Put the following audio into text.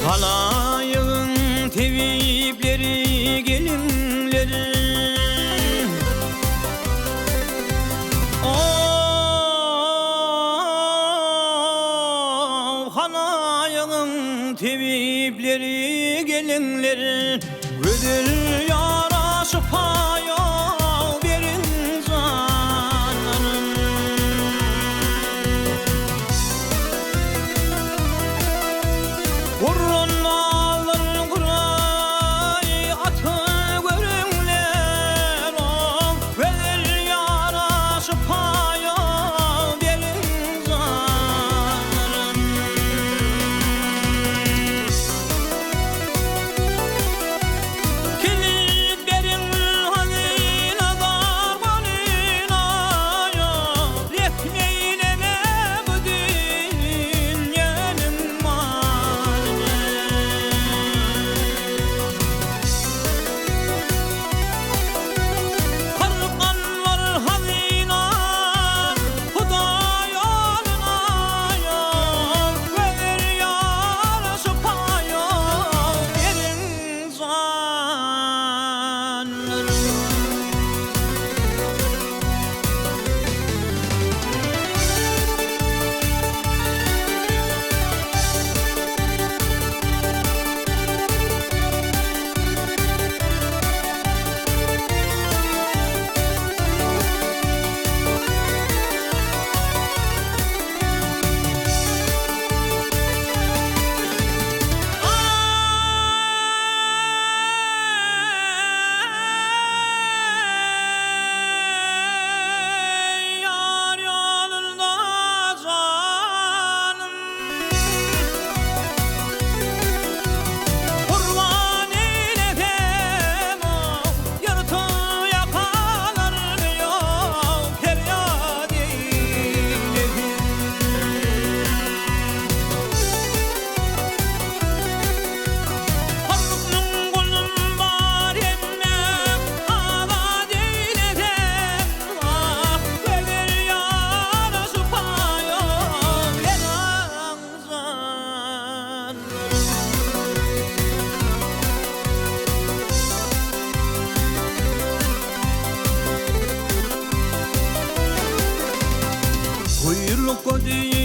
Halayığın tevipleri, gelinleri, halayığın tevipleri, gelinleri, ödül yarası paya verin zanlarım. Kurun alır kuray atı görünler, ödül yarası paya verin zanlarım. Kilitlerin hazine darmanına, yetmeyle bu dünyanın maline. Karganlar hazine Huda yoluna, verir yarası paya verin zanlarım. Yar yolunda canım, kurban eyledim yurtu yakalanıyor, feryat eyledim. Hakkın kulun var emme, azat eyledim, verir yarası paya verin zanlarım. Kuyruk ödüğü